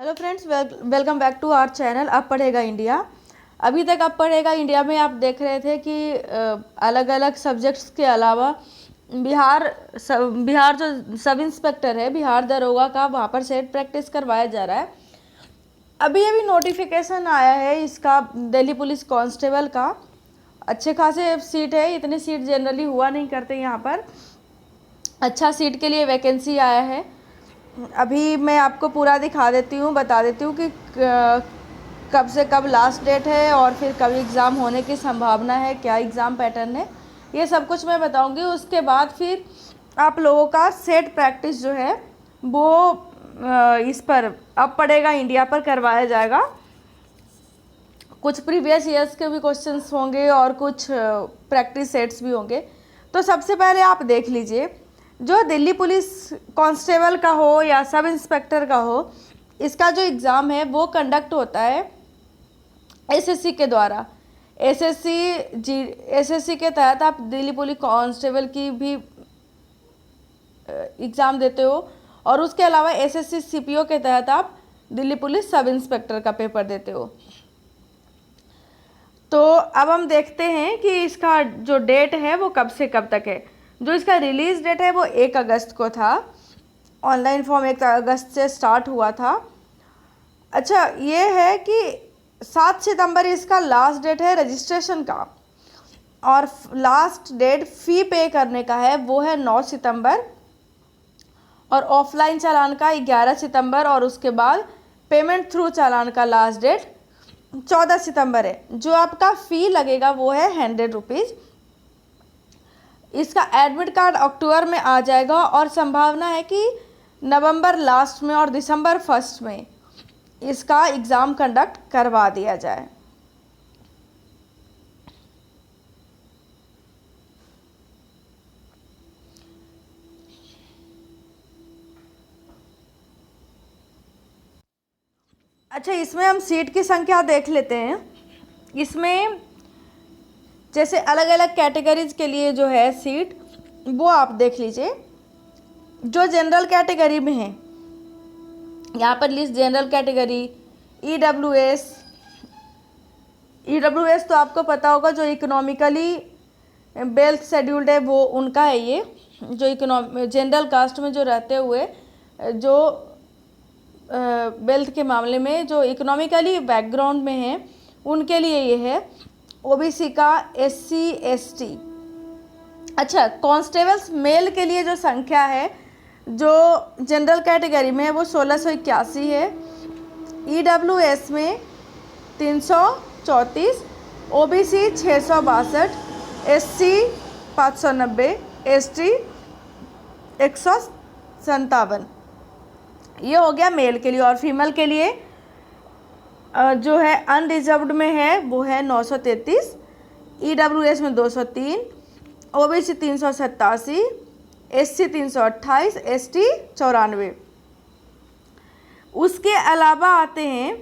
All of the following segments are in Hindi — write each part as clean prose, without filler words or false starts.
Hello friends, welcome back to our channel अब पढ़ेगा इंडिया। अभी तक अब पढ़ेगा इंडिया में आप देख रहे थे कि अलग अलग सब्जेक्ट्स के अलावा बिहार जो सब इंस्पेक्टर है, बिहार दरोगा का, वहाँ पर सेट प्रैक्टिस करवाया जा रहा है। अभी अभी नोटिफिकेशन आया है इसका, दिल्ली पुलिस कांस्टेबल का। अच्छे खासे सीट है, इतने सीट जनरली हुआ नहीं करते यहाँ पर। अच्छा सीट के लिए वैकेंसी आया है। अभी मैं आपको पूरा दिखा देती हूँ, बता देती हूँ कि कब से कब लास्ट डेट है और फिर कब एग्ज़ाम होने की संभावना है, क्या एग्ज़ाम पैटर्न है, ये सब कुछ मैं बताऊँगी। उसके बाद फिर आप लोगों का सेट प्रैक्टिस जो है वो इस पर अब पढ़ेगा इंडिया पर करवाया जाएगा। कुछ प्रीवियस ईयर्स के भी क्वेश्चंस होंगे और कुछ प्रैक्टिस सेट्स भी होंगे। तो सबसे पहले आप देख लीजिए, जो दिल्ली पुलिस कांस्टेबल का हो या सब इंस्पेक्टर का हो, इसका जो एग्ज़ाम है वो कंडक्ट होता है एसएससी के द्वारा। एसएससी के तहत आप दिल्ली पुलिस कांस्टेबल की भी एग्ज़ाम देते हो और उसके अलावा एसएससी सीपीओ के तहत आप दिल्ली पुलिस सब इंस्पेक्टर का पेपर देते हो। तो अब हम देखते हैं कि इसका जो डेट है वो कब से कब तक है। जो इसका रिलीज़ डेट है वो 1 अगस्त को था। ऑनलाइन फॉर्म 1 अगस्त से स्टार्ट हुआ था। अच्छा, ये है कि 7 सितंबर इसका लास्ट डेट है रजिस्ट्रेशन का, और लास्ट डेट फ़ी पे करने का है वो है 9 सितंबर, और ऑफलाइन चालान का 11 सितंबर, और उसके बाद पेमेंट थ्रू चालान का लास्ट डेट 14 सितंबर है। जो आपका फ़ी लगेगा वो है 100 रुपीज़। इसका एडमिट कार्ड अक्टूबर में आ जाएगा और संभावना है कि नवंबर लास्ट में और दिसंबर फर्स्ट में इसका एग्ज़ाम कंडक्ट करवा दिया जाए। अच्छा, इसमें हम सीट की संख्या देख लेते हैं। इसमें जैसे अलग अलग कैटेगरीज के लिए जो है सीट, वो आप देख लीजिए। जो जनरल कैटेगरी में है, यहाँ पर लिस्ट जनरल कैटेगरी, ईडब्ल्यूएस तो आपको पता होगा, जो इकोनॉमिकली वेल्थ शेड्यूल्ड है वो उनका है। ये जो जनरल कास्ट में जो रहते हुए जो वेल्थ के मामले में जो इकोनॉमिकली बैकग्राउंड में है उनके लिए ये है। ओबीसी का, एससी एसटी। अच्छा, कांस्टेबल्स मेल के लिए जो संख्या है जो जनरल कैटेगरी में है वो 1681 है, ईडब्ल्यूएस में 334, ओबीसी 662, एससी 590, एसटी 157। ये हो गया मेल के लिए। और फीमेल के लिए जो है अनरिजर्व्ड में है वो है 933, ईडब्ल्यूएस में 203, ओबीसी 387, एससी 328, एसटी 94। उसके अलावा आते हैं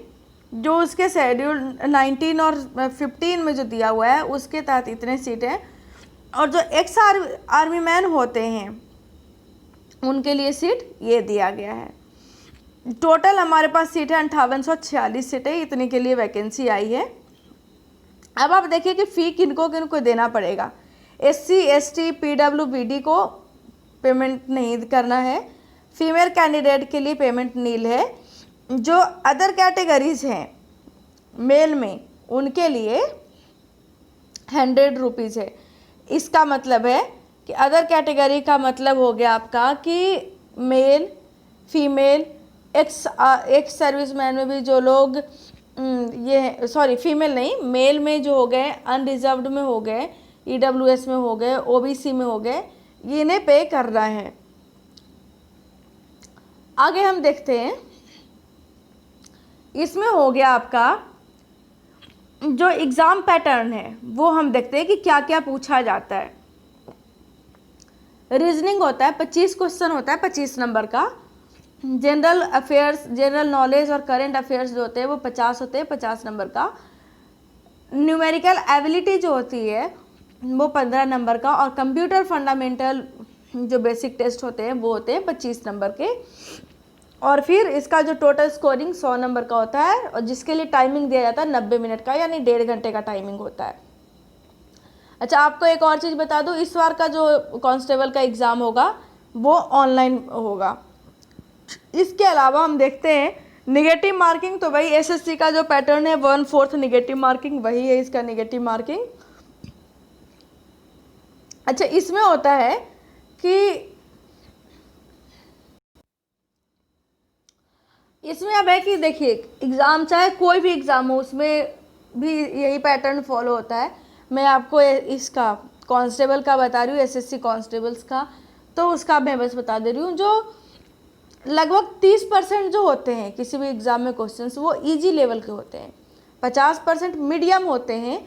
जो उसके शेड्यूल 19 और 15 में जो दिया हुआ है उसके तहत इतने सीट हैं। और जो एक्स आर्मी मैन होते हैं उनके लिए सीट ये दिया गया है। टोटल हमारे पास सीट है 5846 सीटें, इतने के लिए वैकेंसी आई है। अब आप देखिए कि फ़ी किनको किनको देना पड़ेगा। एससी एसटी पीडब्ल्यूबीडी को पेमेंट नहीं करना है। फीमेल कैंडिडेट के लिए पेमेंट नील है। जो अदर कैटेगरीज हैं मेल में उनके लिए 100 रुपीज़ है। इसका मतलब है कि अदर कैटेगरी का मतलब हो गया आपका कि मेल, फीमेल, एक्स सर्विसमैन में भी जो लोग फीमेल नहीं, मेल में जो हो गए, अनरिजर्व्ड में हो गए, ईडब्ल्यूएस में हो गए, ओबीसी में हो गए, ये इन्हें पे करना है। आगे हम देखते हैं, इसमें हो गया आपका जो एग्ज़ाम पैटर्न है वो हम देखते हैं कि क्या क्या पूछा जाता है। रीजनिंग होता है, 25 क्वेश्चन होता है 25 नंबर का। जनरल अफेयर्स, जनरल नॉलेज और करंट अफेयर्स जो होते हैं वो 50 होते हैं 50 नंबर का। न्यूमेरिकल एबिलिटी जो होती है वो 15 नंबर का, और कंप्यूटर फंडामेंटल जो बेसिक टेस्ट होते हैं वो होते हैं 25 नंबर के। और फिर इसका जो टोटल स्कोरिंग 100 नंबर का होता है और जिसके लिए टाइमिंग दिया जाता है 90 मिनट का, यानी 1.5 घंटे का टाइमिंग होता है। अच्छा, आपको एक और चीज़ बता दूं, इस बार का जो कांस्टेबल का एग्ज़ाम होगा वो ऑनलाइन होगा। इसके अलावा हम देखते हैं निगेटिव मार्किंग, तो वही एसएससी का जो पैटर्न है 1/4 निगेटिव मार्किंग, वही है इसका निगेटिव मार्किंग। अच्छा, इसमें होता है कि इसमें अब है कि देखिए एग्ज़ाम चाहे कोई भी एग्ज़ाम हो उसमें भी यही पैटर्न फॉलो होता है। मैं आपको इसका कांस्टेबल का बता रही हूँ, एसएससी कांस्टेबल्स का, तो उसका मैं बस बता दे रही हूँ। जो लगभग 30% जो होते हैं किसी भी एग्ज़ाम में क्वेश्चंस वो इजी लेवल के होते हैं, 50% मीडियम होते हैं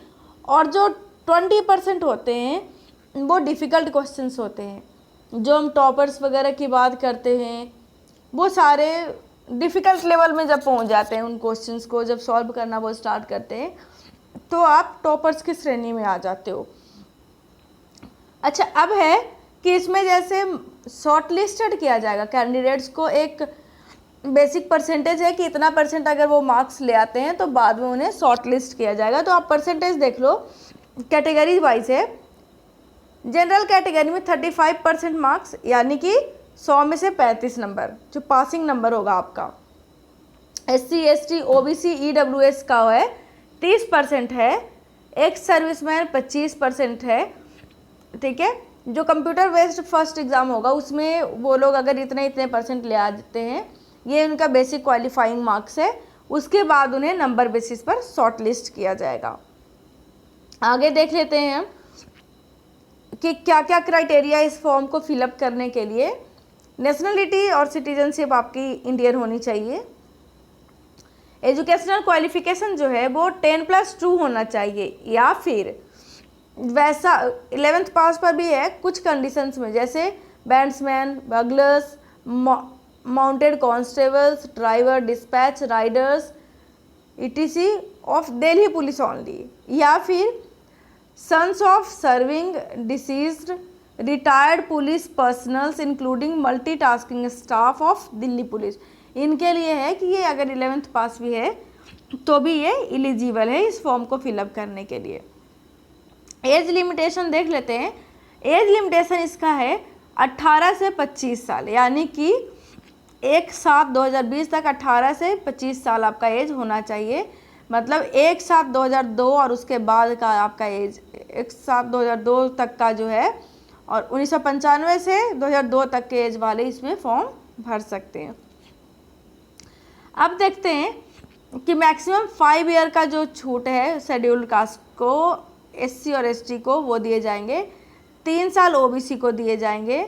और जो 20% होते हैं वो डिफ़िकल्ट क्वेश्चंस होते हैं। जो हम टॉपर्स वगैरह की बात करते हैं वो सारे डिफ़िकल्ट लेवल में जब पहुंच जाते हैं, उन क्वेश्चंस को जब सॉल्व करना वो स्टार्ट करते हैं, तो आप टॉपर्स की श्रेणी में आ जाते हो। अच्छा, अब है कि इसमें जैसे शॉर्ट लिस्टेड किया जाएगा कैंडिडेट्स को, एक बेसिक परसेंटेज है कि इतना परसेंट अगर वो मार्क्स ले आते हैं तो बाद में उन्हें शॉर्ट लिस्ट किया जाएगा। तो आप परसेंटेज देख लो, कैटेगरी वाइज है। जनरल कैटेगरी में 35% मार्क्स, यानी कि 100 में से 35 नंबर जो पासिंग नंबर होगा आपका। SC ST OBC EWS का है 30% है, एक्स सर्विसमैन 25% है, ठीक है। जो कंप्यूटर बेस्ड फर्स्ट एग्ज़ाम होगा उसमें वो लोग अगर इतने परसेंट ले आते हैं, ये उनका बेसिक क्वालिफाइंग मार्क्स है। उसके बाद उन्हें नंबर बेसिस पर शॉर्ट लिस्ट किया जाएगा। आगे देख लेते हैं हम कि क्या क्या क्राइटेरिया इस फॉर्म को फिलअप करने के लिए। नेशनलिटी और सिटीजनशिप आपकी इंडियन होनी चाहिए। एजुकेशनल क्वालिफिकेशन जो है वो 10+2 होना चाहिए, या फिर वैसा 11th पास पर भी है कुछ कंडीशंस में, जैसे bandsmen, buglers, mounted constables, driver, dispatch riders ETC of Delhi police only, या फिर sons of serving deceased retired police personnels including multitasking staff of Delhi police. इनके लिए है कि ये अगर 11th पास भी है तो भी ये एलिजिबल है इस फॉर्म को फिलअप करने के लिए। एज लिमिटेशन देख लेते हैं। एज लिमिटेशन इसका है 18 से 25 साल, यानी कि 1/7/2020 तक 18 से 25 साल आपका एज होना चाहिए। मतलब 1/7/2002 और उसके बाद का आपका एज 1/7/2002 तक का जो है, और 1995 से 2002 तक के एज वाले इसमें फॉर्म भर सकते हैं। अब देखते हैं कि मैक्सिमम 5 ईयर का जो छूट है शेड्यूल्ड कास्ट को, SC और ST को वो दिए जाएंगे, 3 साल OBC को दिए जाएंगे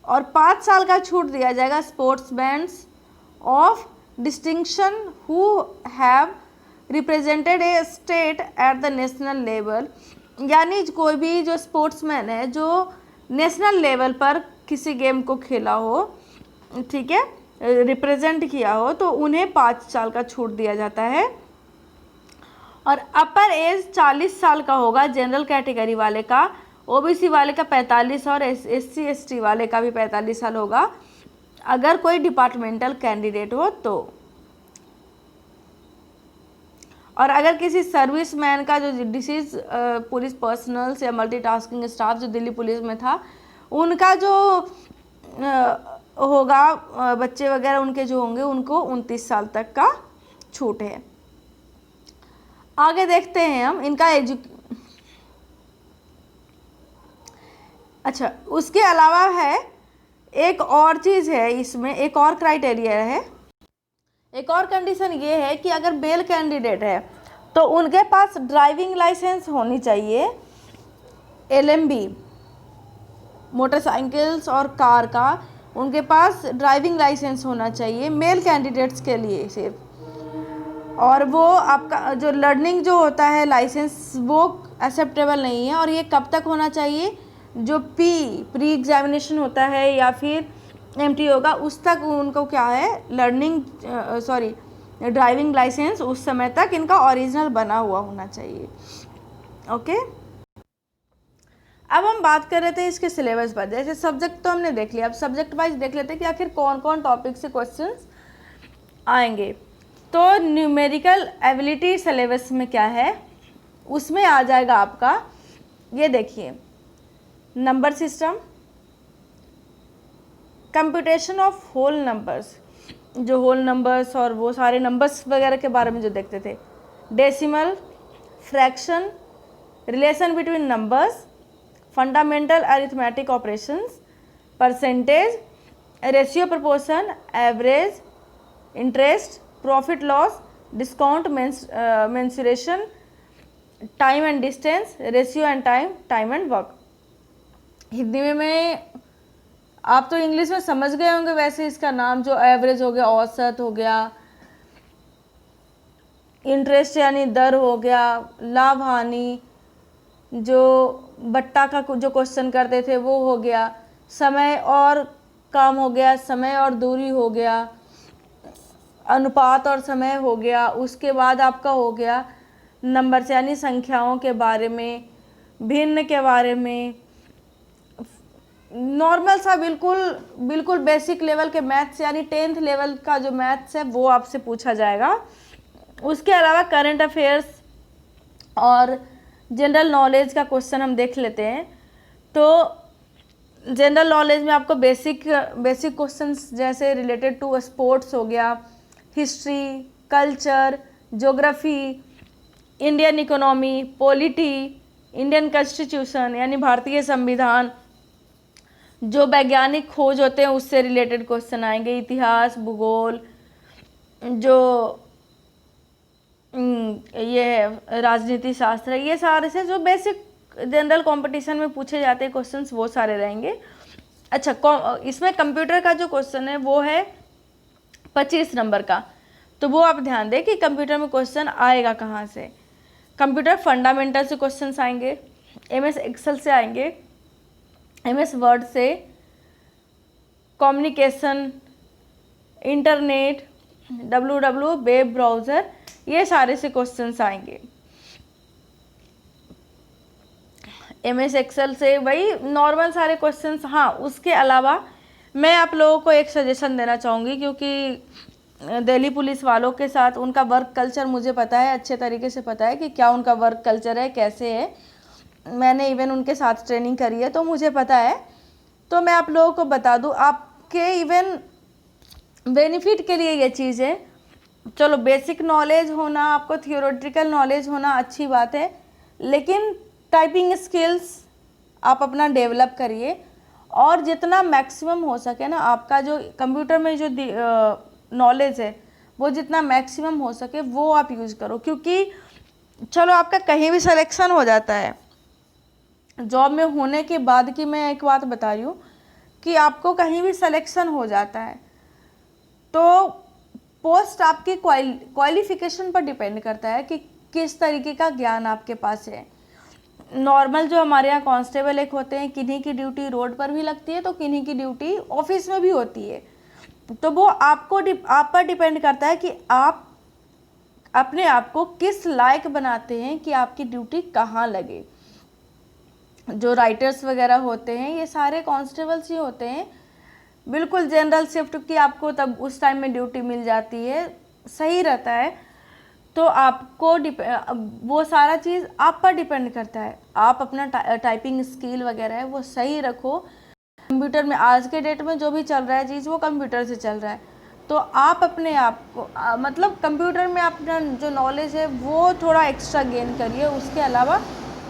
और 5 साल का छूट दिया जाएगा sportsman of distinction who have represented A state at the national level. यानी कोई भी जो स्पोर्ट्समैन है जो नेशनल लेवल पर किसी गेम को खेला हो, ठीक है, रिप्रेजेंट किया हो, तो उन्हें 5 साल का छूट दिया जाता है। और अपर एज 40 साल का होगा जनरल कैटेगरी वाले का, OBC वाले का 45 और SC ST वाले का भी 45 साल होगा अगर कोई डिपार्टमेंटल कैंडिडेट हो तो। और अगर किसी सर्विसमैन का जो डिसीज पुलिस पर्सनल्स या मल्टीटास्किंग स्टाफ जो दिल्ली पुलिस में था, उनका जो होगा बच्चे वगैरह उनके जो होंगे, उनको 29 साल तक का छूट है। आगे देखते हैं हम इनका अच्छा, उसके अलावा है एक और चीज़ है इसमें, एक और क्राइटेरिया है, एक और कंडीशन ये है कि अगर मेल कैंडिडेट है तो उनके पास ड्राइविंग लाइसेंस होनी चाहिए, LMB मोटरसाइकिल्स और कार का उनके पास ड्राइविंग लाइसेंस होना चाहिए मेल कैंडिडेट्स के लिए सिर्फ। और वो आपका जो लर्निंग जो होता है लाइसेंस वो एक्सेप्टेबल नहीं है। और ये कब तक होना चाहिए, जो प्री एग्जामिनेशन होता है या फिर MT होगा उस तक उनको क्या है लर्निंग ड्राइविंग लाइसेंस उस समय तक इनका ओरिजिनल बना हुआ होना चाहिए। ओके, अब हम बात कर रहे थे इसके सिलेबस पर। जैसे सब्जेक्ट तो हमने देख लिया, अब सब्जेक्ट वाइज देख लेते हैं कि आखिर कौन कौन टॉपिक से क्वेश्चंस आएंगे। तो न्यूमेरिकल एबिलिटी सिलेबस में क्या है, उसमें आ जाएगा आपका, ये देखिए, number system, computation of whole numbers, जो होल नंबर्स और वो सारे नंबर्स वगैरह के बारे में जो देखते थे, decimal, fraction, relation between numbers, fundamental arithmetic operations, percentage, ratio proportion, average, interest, profit loss, discount, mensuration, time and distance, ratio and time, time and work. Hindi में आप तो इंग्लिश में समझ गए होंगे वैसे इसका नाम, जो एवरेज हो गया, औसत हो गया, इंटरेस्ट यानी दर हो गया, लाभ हानि, जो बट्टा का जो क्वेश्चन करते थे वो हो गया, समय और काम हो गया, समय और दूरी हो गया, अनुपात और समय हो गया। उसके बाद आपका हो गया नंबर यानी संख्याओं के बारे में, भिन्न के बारे में, नॉर्मल सा बिल्कुल बेसिक लेवल के मैथ्स यानी 10th लेवल का जो मैथ्स है वो आपसे पूछा जाएगा। उसके अलावा करंट अफेयर्स और जनरल नॉलेज का क्वेश्चन हम देख लेते हैं। तो जनरल नॉलेज में आपको बेसिक क्वेश्चंस जैसे रिलेटेड टू स्पोर्ट्स हो गया, history, culture, geography, Indian economy, polity, Indian constitution यानी भारतीय संविधान, जो वैज्ञानिक खोज होते हैं उससे रिलेटेड क्वेश्चन आएंगे, इतिहास, भूगोल, जो ये राजनीति शास्त्र है, ये सारे से जो बेसिक जनरल कंपटीशन में पूछे जाते हैं क्वेश्चंस वो सारे रहेंगे। अच्छा, इसमें कंप्यूटर का जो क्वेश्चन है वो है 25 नंबर का, तो वो आप ध्यान दें कि कंप्यूटर में क्वेश्चन आएगा कहाँ से। कंप्यूटर फंडामेंटल से क्वेश्चंस आएंगे, MS एक्सेल से आएंगे, MS वर्ड से, communication, internet, WWW web browser, ये सारे से क्वेश्चंस आएंगे। MS एक्सेल से वही नॉर्मल सारे क्वेश्चंस। हाँ, उसके अलावा मैं आप लोगों को एक सजेशन देना चाहूँगी, क्योंकि दिल्ली पुलिस वालों के साथ उनका वर्क कल्चर मुझे पता है, अच्छे तरीके से पता है कि क्या उनका वर्क कल्चर है, कैसे है। मैंने इवन उनके साथ ट्रेनिंग करी है तो मुझे पता है। तो मैं आप लोगों को बता दूँ, आपके इवन बेनिफिट के लिए ये चीज़ है। चलो, बेसिक नॉलेज होना, आपको थियोरेटिकल नॉलेज होना अच्छी बात है, लेकिन टाइपिंग स्किल्स आप अपना डेवलप करिए, और जितना मैक्सिमम हो सके ना, आपका जो कंप्यूटर में जो नॉलेज है वो जितना मैक्सिमम हो सके वो आप यूज़ करो। क्योंकि चलो आपका कहीं भी सिलेक्शन हो जाता है, जॉब में होने के बाद की मैं एक बात बता रही हूँ कि आपको कहीं भी सिलेक्शन हो जाता है तो पोस्ट आपकी क्वालिफिकेशन पर डिपेंड करता है कि किस तरीके का ज्ञान आपके पास है। नॉर्मल जो हमारे यहाँ कांस्टेबल एक होते हैं, किन्हीं की ड्यूटी रोड पर भी लगती है तो किन्हीं की ड्यूटी ऑफिस में भी होती है। तो वो आप पर डिपेंड करता है कि आप अपने आप को किस लायक बनाते हैं कि आपकी ड्यूटी कहाँ लगे। जो राइटर्स वगैरह होते हैं ये सारे कांस्टेबल्स ही होते हैं। बिल्कुल जनरल शिफ्ट की आपको तब उस टाइम में ड्यूटी मिल जाती है, सही रहता है। तो आपको वो सारा चीज़ आप पर डिपेंड करता है। आप अपना टाइपिंग स्किल वगैरह है वो सही रखो। कंप्यूटर में आज के डेट में जो भी चल रहा है चीज़ वो कंप्यूटर से चल रहा है, तो आप अपने आप को मतलब कंप्यूटर में अपना जो नॉलेज है वो थोड़ा एक्स्ट्रा गेन करिए। उसके अलावा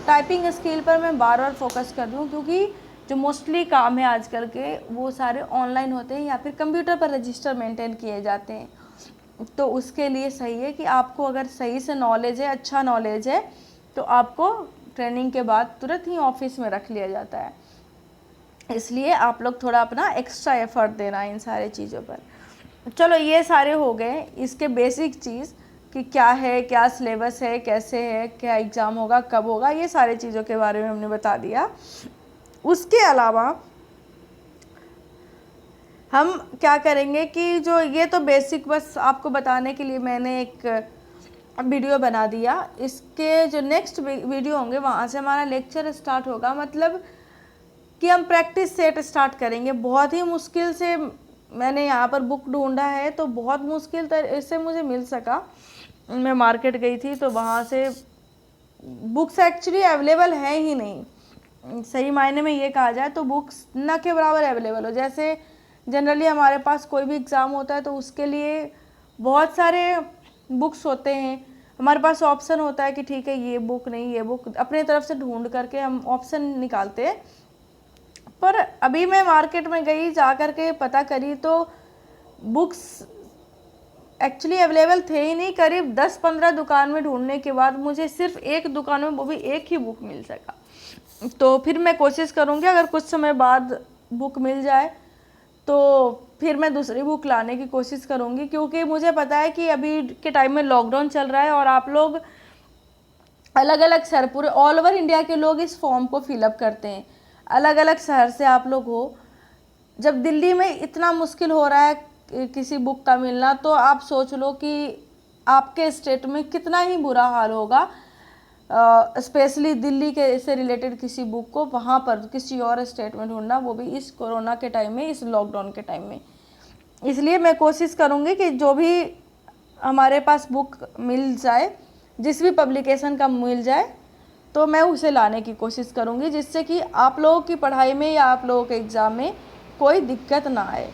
टाइपिंग स्किल पर मैं बार बार फोकस कर रही हूँ, क्योंकि जो मोस्टली काम है आजकल के वो सारे ऑनलाइन होते हैं या फिर कंप्यूटर पर रजिस्टर मेंटेन किए जाते हैं। तो उसके लिए सही है कि आपको अगर सही से नॉलेज है, अच्छा नॉलेज है, तो आपको ट्रेनिंग के बाद तुरंत ही ऑफिस में रख लिया जाता है। इसलिए आप लोग थोड़ा अपना एक्स्ट्रा एफर्ट देना इन सारे चीज़ों पर। चलो, ये सारे हो गए इसके बेसिक चीज़ कि क्या है, क्या सिलेबस है, कैसे है, क्या एग्ज़ाम होगा, कब होगा, ये सारे चीज़ों के बारे में हमने बता दिया। उसके अलावा हम क्या करेंगे कि जो ये तो बेसिक बस आपको बताने के लिए मैंने एक वीडियो बना दिया। इसके जो नेक्स्ट वीडियो होंगे वहाँ से हमारा लेक्चर स्टार्ट होगा, मतलब कि हम प्रैक्टिस सेट स्टार्ट करेंगे। बहुत ही मुश्किल से मैंने यहाँ पर बुक ढूंढा है तो बहुत मुश्किल तरह से मुझे मिल सका। मैं मार्केट गई थी तो वहाँ से बुक्स एक्चुअली अवेलेबल है ही नहीं। सही मायने में ये कहा जाए तो बुक्स न के बराबर अवेलेबल हो। जैसे जनरली हमारे पास कोई भी एग्ज़ाम होता है तो उसके लिए बहुत सारे बुक्स होते हैं, हमारे पास ऑप्शन होता है कि ठीक है ये बुक नहीं, ये बुक, अपने तरफ से ढूंढ करके हम ऑप्शन निकालते हैं। पर अभी मैं मार्केट में गई, जा कर के पता करी तो बुक्स एक्चुअली अवेलेबल थे ही नहीं। करीब 10-15 दुकान में ढूंढने के बाद मुझे सिर्फ एक दुकान में, वो भी एक ही बुक मिल सका। तो फिर मैं कोशिश करूँगी अगर कुछ समय बाद बुक मिल जाए तो फिर मैं दूसरी बुक लाने की कोशिश करूँगी, क्योंकि मुझे पता है कि अभी के टाइम में लॉकडाउन चल रहा है और आप लोग अलग अलग शहर, पूरे ऑल ओवर इंडिया के लोग इस फॉर्म को फिलअप करते हैं। अलग अलग शहर से आप लोग हो। जब दिल्ली में इतना मुश्किल हो रहा है किसी बुक का मिलना, तो आप सोच लो कि आपके स्टेट में कितना ही बुरा हाल होगा। स्पेशली दिल्ली के से रिलेटेड किसी बुक को वहाँ पर किसी और स्टेट में ढूंढना, वो भी इस कोरोना के टाइम में, इस लॉकडाउन के टाइम में। इसलिए मैं कोशिश करूँगी कि जो भी हमारे पास बुक मिल जाए, जिस भी पब्लिकेशन का मिल जाए, तो मैं उसे लाने की कोशिश करूँगी, जिससे कि आप लोगों की पढ़ाई में या आप लोगों के एग्ज़ाम में कोई दिक्कत ना आए।